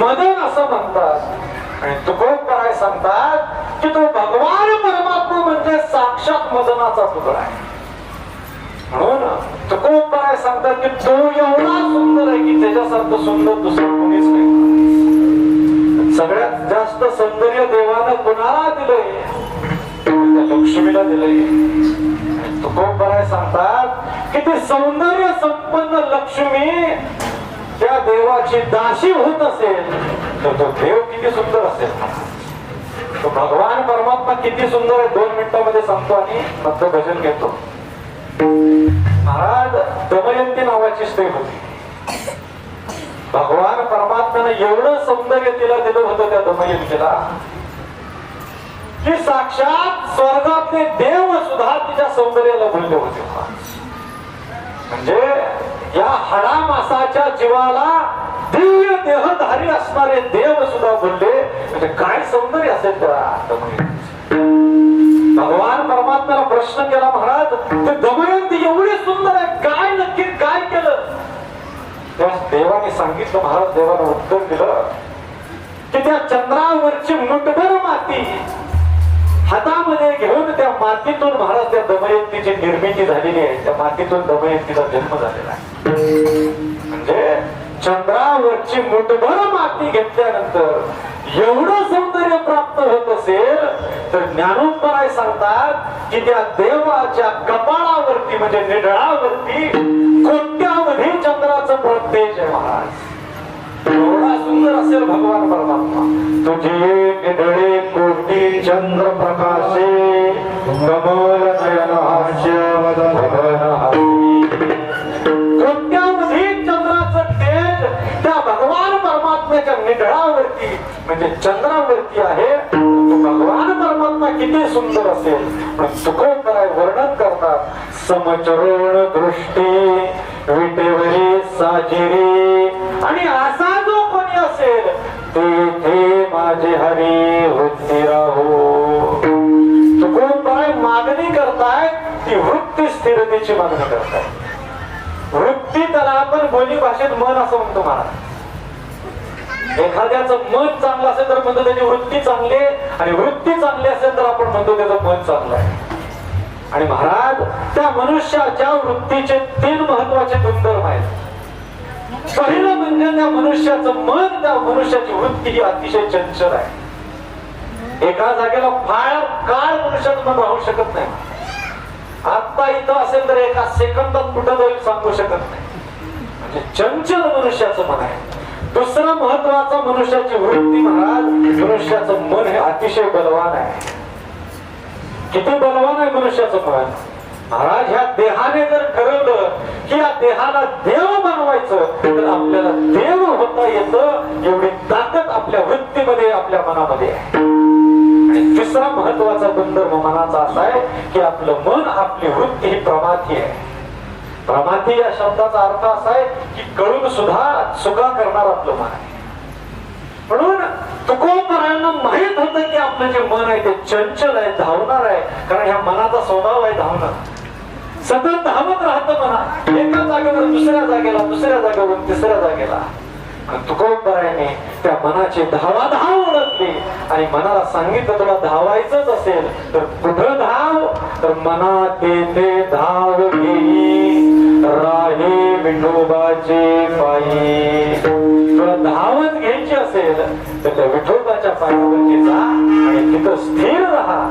मदन असं म्हणतात. आणि तुकोबाराय सांगतात की तो भगवान परमात्मा म्हणजे साक्षात मदनाचा पुतळा आहे. म्हणून तुकोबाराय सांगतात की तो एवढा सुंदर आहे की त्याच्यासारखं सुंदर दुसरं कोणीच नाही. सगळ्यात जास्त सौंदर्य देवानं कुणाला दिलंय? लक्ष्मीला दिलंय. तुकोबाराय सांगतात की ती सौंदर्य संपन्न लक्ष्मी त्या देवाची दासी होत असेल तर तो देव किती सुंदर असेल. तो भगवान परमात्मा किती सुंदर आहे 2 मिनिटांमध्ये सांगतो आणि मग तो भजन घेतो. महाराज दमयंती नावाची स्त्री होती. भगवान परमात्म्याने एवढं सौंदर्य तिला दिलं होतं त्या दमयंतीला की साक्षात स्वर्गातले देव सुद्धा तिच्या सौंदर्याला बोलले होते. म्हणजे या हाडा मासाच्या जीवाला दिव्य देहधारी असणारे देव सुद्धा बोलले. म्हणजे काय सौंदर्य असेल त्या भगवान परमात्म्याला प्रश्न केला, महाराज ते दमयंती एवढी सुंदर आहे, काय नक्की काय केलं? तेव्हा देवाने सांगितलं, महाराज देवाने उत्तर दिलं की त्या चंद्रावरची मुठभर माती हातामध्ये घेऊन त्या मातीतून महाराज त्या दमयंतीची निर्मिती झालेली आहे. त्या मातीतून दमयंतीचा जन्म झालेला आहे. म्हणजे चंद्रावरची मुठभर माती घेतल्यानंतर एवढं सौंदर्य प्राप्त होत असेल तर ज्ञानोबराय सांगतात की त्या देवाच्या कपाळावरती म्हणजे निढळावरती कोट्यावधी चंद्राचं प्रत्येज आहे. महाराज एवढा सुंदर असेल भगवान परमात्मा. तुझे निढळे कोटी चंद्र प्रकाशे कमल नयन हास्य वदन हासी. कोट्यावधी चंद्राचं तेज त्या भगवान परमात्म्याच्या निढळावरती म्हणजे चंद्रावरती आहे. तो भगवान परमात्मा किती सुंदर असेल. पण तुकोबराय वर्णन करतात, समचरण दृष्टी विटेवरी साजिरी. आणि असा जो कोणी असेल ते माझे हरी वृत्ती राहो. तुकोबराय मागणी करतायत ती वृत्ती स्थिरतेची मागणी करतायत. वृत्ती त्याला आपण बोली भाषेत मन असं म्हणतो. महाराज एखाद्याचं मन चांगलं असेल तर म्हणतो त्याची वृत्ती चांगली आहे, आणि वृत्ती चांगली असेल तर आपण म्हणतो त्याचं मन चांगलं आहे. आणि महाराज त्या मनुष्याच्या वृत्तीचे 3 महत्वाचे गुणधर्म आहेत. पहिलं म्हणजे त्या मनुष्याचं मन, त्या मनुष्याची वृत्ती ही अतिशय चंचल आहे. एका जागेला फार काळ मनुष्याचं मन राहू शकत नाही. आता इथं असेल तर एका सेकंदात कुठं जाईल सांगू शकत नाही. म्हणजे चंचल मनुष्याचं मन आहे. दुसरं महत्वाचं मनुष्याची वृत्ती, महाराज मनुष्याचं मन हे अतिशय बलवान आहे. किती बलवान आहे मनुष्याचं मन. महाराज ह्या देहाने जर ठरवलं की या देहाला देव बनवायचं तर आपल्याला देव होता येतं. एवढी ताकद आपल्या वृत्तीमध्ये आपल्या मनामध्ये आहे. आणि तिसरा महत्वाचा गुणधर्म मनाचा असा आहे की आपलं मन आपली वृत्ती ही प्रमाथी आहे. प्रमाथी या शब्दाचा अर्थ असा आहे की कळून सुद्धा चुका करणार आपलं मन आहे. म्हणून तुकोबरायांना माहित होतं की आपलं जे मन आहे ते चंचल आहे, धावणार आहे. कारण ह्या मनाचा स्वभाव आहे धावणं. सतत धावत राहतं मना. एका जागेवरून दुसऱ्या जागेला, दुसऱ्या जागेवरून तिसऱ्या जागेला. तुकोबरायाने त्या मनाची धावाधाव ओळखली आणि मनाला सांगितलं तुला धावायचंच असेल तर कुठं धाव, तर मना तेथे धाव घेई राहे विठोबाचे पायी. तुला धावच घ्यायची असेल तर त्या विठोबाच्या पायावरती जा आणि तिथं स्थिर राहा.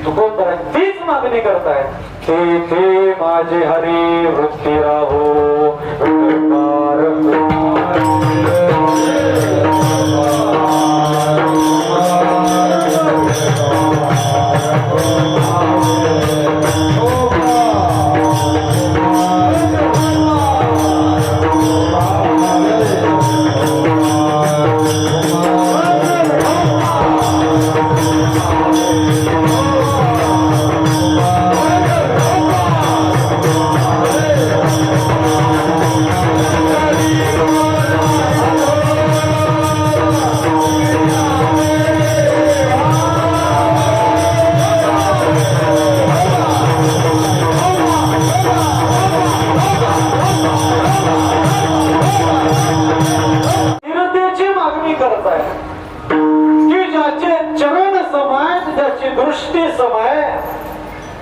तुकोबराय तीच मागणी करतायत, तेथे माझे हरी वृत्ती राहो. दृष्टी समय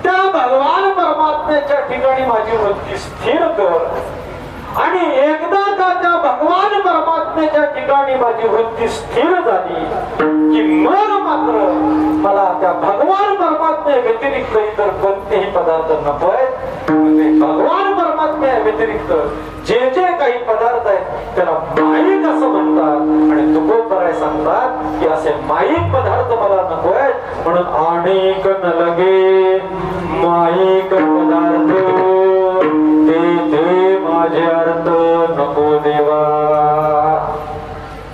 त्या भगवान परमात्म्याच्या ठिकाणी माझी वृत्ती स्थिर कर. आणि एकदा का त्या भगवान परमात्म्याच्या ठिकाणी माझी वृत्ती स्थिर झाली की मग मात्र मला त्या भगवान परमात्म्या व्यतिरिक्त इतर कोणतेही पदार्थ नको आहेत. भगवान परमात्म्या व्यतिरिक्त जे जे काही पदार्थ आहेत त्याला माईक असं म्हणतात. आणि तुकोबराय सांगतात की असे माईक पदार्थ मला नको आहेत. म्हणून अनेक न लगे माईक पदार्थ ते माझे अर्थ नको देवा.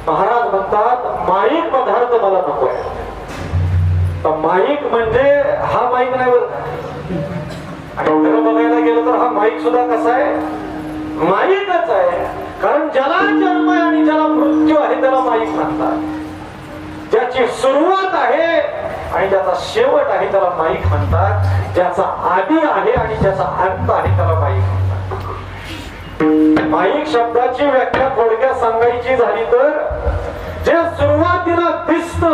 महाराज म्हणतात माईक पदार्थ मला नको आहे. तर माईक म्हणजे हा माईक नाही बरं का. आणि खरं बघायला गेलं तर हा माईक सुद्धा कसा आहे, माईकच आहे. कारण ज्याला जन्म आहे आणि ज्याला मृत्यू आहे त्याला माईक म्हणतात. ज्याची सुरुवात आहे आणि ज्याचा शेवट आहे त्याला माईक म्हणतात. ज्याचा आदी आहे आणि ज्याचा अंत आहे त्याला माईक म्हणतात. माईक शब्दाची व्याख्या थोडक्यात सांगायची झाली तर जे सुरुवातीला दिसत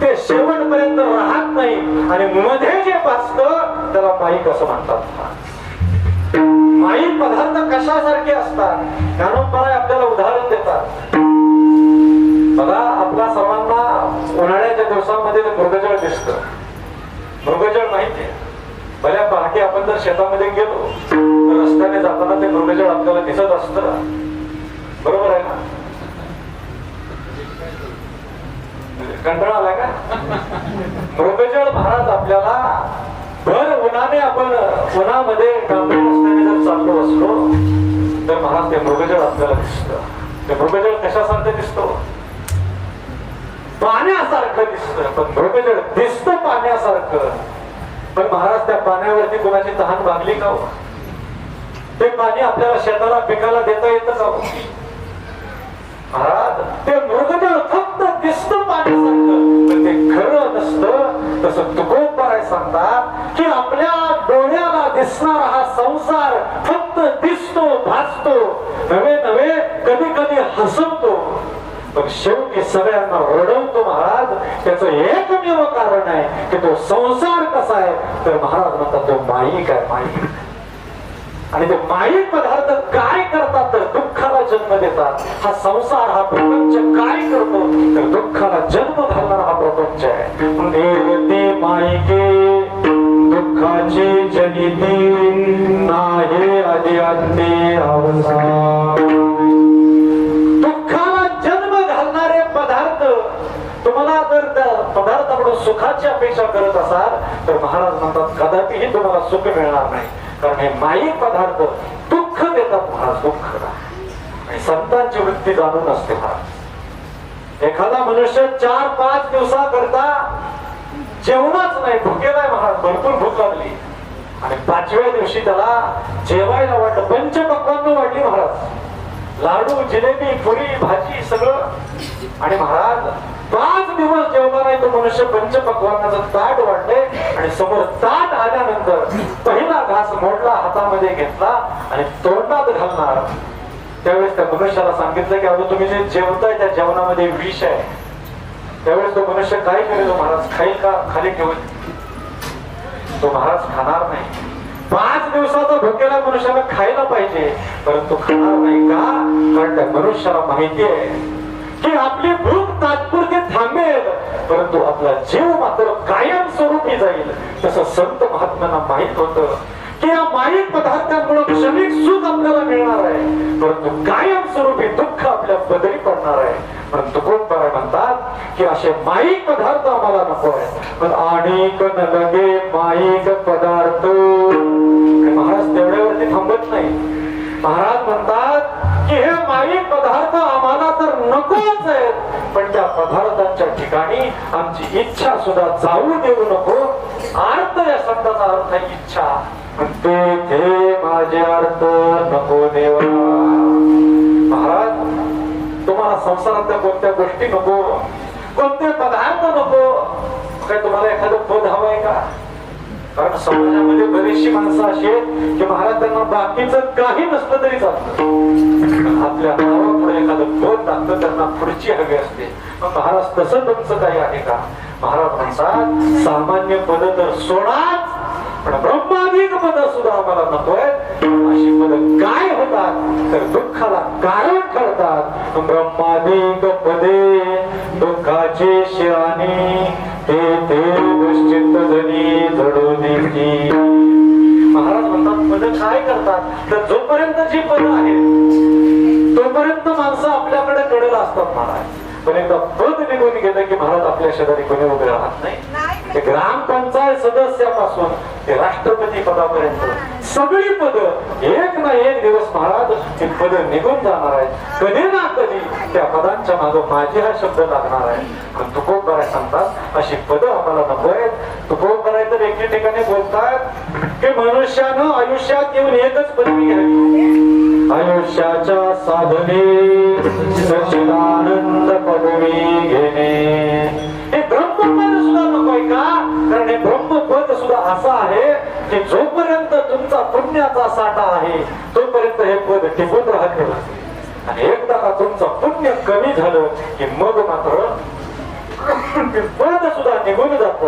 ते शेवटपर्यंत राहत नाही आणि मध्ये जे भासतं त्याला माईक असं म्हणतात. माईक पदार्थ कशासारखे असतात, ज्ञानोबा आपल्याला उदाहरण देतात. बघा, आपल्या सर्वांना उन्हाळ्याच्या दिवसांमध्ये मृगजळ दिसतं. मृगजळ माहितीये, भल्या पहाटे आपण जर शेतामध्ये गेलो तर रस्त्याने जाताना ते मृगजळ आपल्याला दिसत असतं. बरोबर आहे ना? कंटाळा आला का? मृगजळ महाराज आपल्याला भर उन्हाने आपण उन्हामध्ये डांबरी रस्त्याने जर चाललो असलो तर महाराज ते मृगजळ आपल्याला दिसतं. ते मृगजळ कशासारखं दिसतो, पाण्यासारखं दिसतं. पण मृगजळ दिसतं पाण्यासारखं, पण महाराज त्या पाण्यावरती कोणाची तहान भागली का हो? ते पाणी आपल्याला शेताला पिकाला देता येतं का हो? महाराज ते मृगजळ फक्त दिसतं पाण्यासारखं, पण ते खरं नसतं. तसं तुकोबाराय सांगतात की आपल्या डोळ्याला दिसणारा हा संसार फक्त दिसतो, भासतो, नवे नवे कधी कधी हसवतो, पण शेवटी सगळ्यांना रडवतो. महाराज त्याचं एकमेव कारण आहे की तो संसार कसा आहे तर महाराज म्हणतात तो माईक आहे, माईक. आणि ते माईक पदार्थ काय करतात तर दुःखाला जन्म देतात. हा संसार हा प्रपंच काय करतो तर दुःखाला जन्म घालणारा हा प्रपंच आहे. देवते माईके दुःखाची जनिती नाही आधी अंते अवसान. दुःखाला जन्म घालणारे पदार्थ, तुम्हाला जर त्या पदार्थाकडून सुखाची अपेक्षा करत असाल तर महाराज म्हणतात कदापिही तुम्हाला सुख मिळणार नाही. कारण हे माईक पदार्थ दुःख देतात महाराज, दुःख. आणि संतांची वृत्ती जाणून असते महाराज. एखादा मनुष्य 4-5 दिवसाकरता जेवणाच नाही, भुकेलाय महाराज, भरपूर भूक लागली आणि 5व्या दिवशी त्याला जेवायला वाटलं, पंचपक्वान्न वाढली महाराज, लाडू, जिलेबी, पुरी, भाजी सगळं. आणि महाराज 5 दिवस जेवला नाही तो मनुष्य, पंचपक्वान्नाचं ताट वाढले आणि समोर ताट आल्यानंतर पहिला घास मोडला, हातामध्ये घेतला आणि तोंडात घालणार. त्यावेळेस त्या मनुष्याला सांगितलं की अगं तुम्ही जे जेवताय त्या जेवणामध्ये विष आहे. त्यावेळेस तो मनुष्य काय करेल महाराज, खाईल का खाली ठेवून? तो महाराज खाणार नाही. 5 दिवसाचा भुकेला मनुष्याला खायला पाहिजे परंतु खाणार नाही का? कारण त्या मनुष्याला माहिती आहे की आपली भूक तात्पुरती थांबेल परंतु आपला जीव मात्र कायम स्वरूपी जाईल. तसं संत महात्म्यांना माहित होतं की या माईक पदार्थांमुळे क्षणिक सुख आपल्याला मिळणार आहे परंतु कायम स्वरूपी दुःख आपल्या बदली पडणार आहे. परंतु तुकोबाराय म्हणतात की असे माईक पदार्थ आम्हाला नको आहे, पण अनेक न लगे माईक पदार्थ. महाराज तेवढ्यावरती थांबत नाही. महाराज म्हणतात की हे माईक पदार्थ आम्हाला तर नकोच आहेत, पण त्या पदार्थांच्या ठिकाणी आमची इच्छा सुद्धा जाऊ देऊ नको. अर्थ या शब्दाचा अर्थ आहे इच्छा. ते माझे अर्थ नको देवा. महाराज तुम्हाला संसारातल्या कोणत्या गोष्टी नको, कोणते पदार्थ नको, काय तुम्हाला एखादं पद हवंय का? कारण समाजामध्ये बरीचशी माणसं अशी आहेत की महाराज त्यांना बाकीचं काही नसलं तरी चालतं, आपल्या नावापुढे एखादं पद लागतं, त्यांना पुढची हवी असते. मग महाराज तसं तुमचं काही आहे का? महाराज म्हणतात सामान्य पद तर सोडाच, पण ब्रह्माधिक पद सुद्धा आम्हाला नकोय. अशी पद काय होतात तर दुःखाला कारण ठरतात. ब्रह्माधिक पदे दुःखाचे शिराणी ते दुश्चिंत जनी जडू देती. महाराज म्हणतात पद काय करतात तर जोपर्यंत जी पद आहेत तोपर्यंत माणसं आपल्याकडे कडेला असतात महाराज. पण एकदा पद निघून गेलं की महाराज आपल्या शेजारी कोणी उभे राहत नाही. ग्रामपंचायत सदस्यापासून ते राष्ट्रपती पदापर्यंत सगळी पद एक ना एक दिवस महाराज ती पद निघून जाणार आहे. कधी ना कधी त्या पदांच्या मागे माझी हा शब्द लागणार आहे. पण तुकोबराय सांगतात अशी पद आम्हाला नको आहेत. तुकोबराय तर एके ठिकाणी बोलतात की मनुष्यानं आयुष्यात येऊन एकच पदवी घ्यावी, आयुष्याच्या साधने सच्चिदानंद पदवी घेणे. हे ब्रह्मपद सुद्धा नकोय का? कारण हे ब्रह्मपद सुद्धा असं आहे की जोपर्यंत तुमचा पुण्याचा साठा आहे तोपर्यंत हे पद टिकून राहते. आणि एकदा का तुमचं पुण्य कमी झालं की मग मात्र पद सुद्धा निघून जात.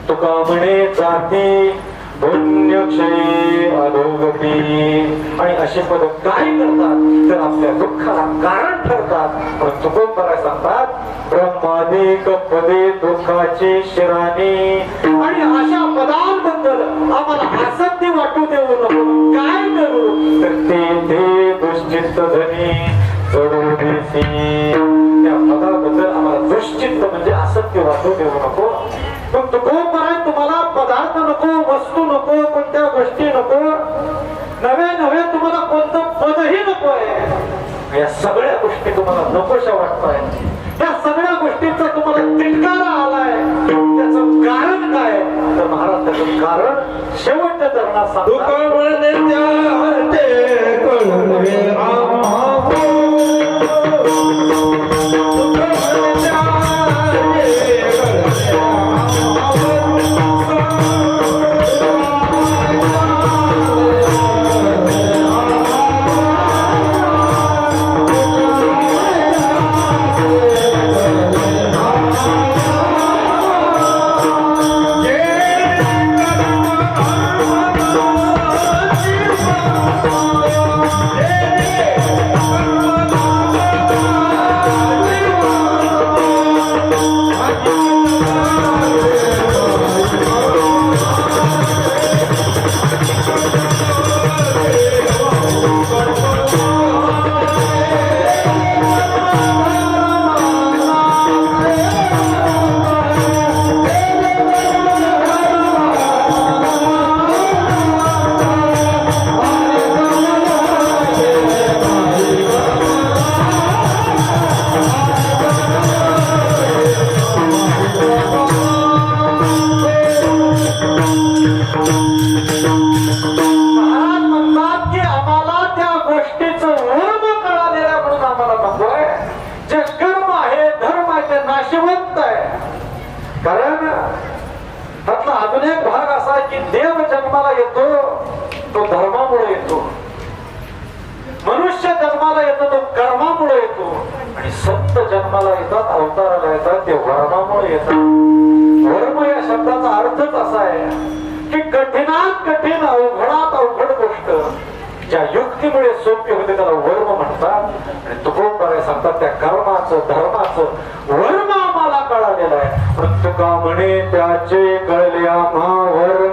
तुका म्हणे जाती पुण्यक्षयी अधोगती. आणि अशी पद काय करतात तर आपल्या दुःखाला कारण ठरतात. पण तुकोबराय सांगतात ब्रह्मादिक पदे दुःखाची शिराणी. आणि अशा पदांबद्दल आम्हाला आसक्ती वाटू देऊ नको. काय करू तर ते दुश्चित्त धनी जडू देसी. त्या पदाबद्दल आम्हाला दुश्चित्त म्हणजे आसक्ती वाटू देऊ नको. पण तुकोबराय तुम्हाला पदार्थ नको, वस्तू नको, कोणत्या गोष्टी नको, नवे तुम्हाला कोणतं पदही नको आहे. या सगळ्या गोष्टी तुम्हाला नकोशा वाटतायत. या सगळ्या गोष्टींचा तुम्हाला तिटकारा आलाय. त्याचं कारण काय तर महाराज त्याचं कारण शेवटच्या चरणात सांगतात. महाराज म्हणतात की आम्हाला त्या गोष्टीचं वर्म कळालेलं म्हणून आम्हाला नकोय. जे कर्म आहे, धर्म आहे ते नाशवंत आहे. कारण त्यातला अजून एक भाग असा आहे की देव जन्माला येतो तो धर्मामुळे येतो, मनुष्य जन्माला येतो तो कर्मामुळे येतो, आणि संत जन्माला येतात, अवताराला येतात ते वर्मामुळे येतात. वर्म या शब्दाचा अर्थच असा आहे की कठीणात कठीण, अवघडात अवघड गोष्ट ज्या युक्तीमुळे सोपी होते त्याला वर्म म्हणतात. आणि तुकोबराय सांगतात त्या कर्माचं, धर्माचं वर्म आम्हाला कळालेलं आहे. पण तुका म्हणे त्याचे कळले आम्हा वर्म.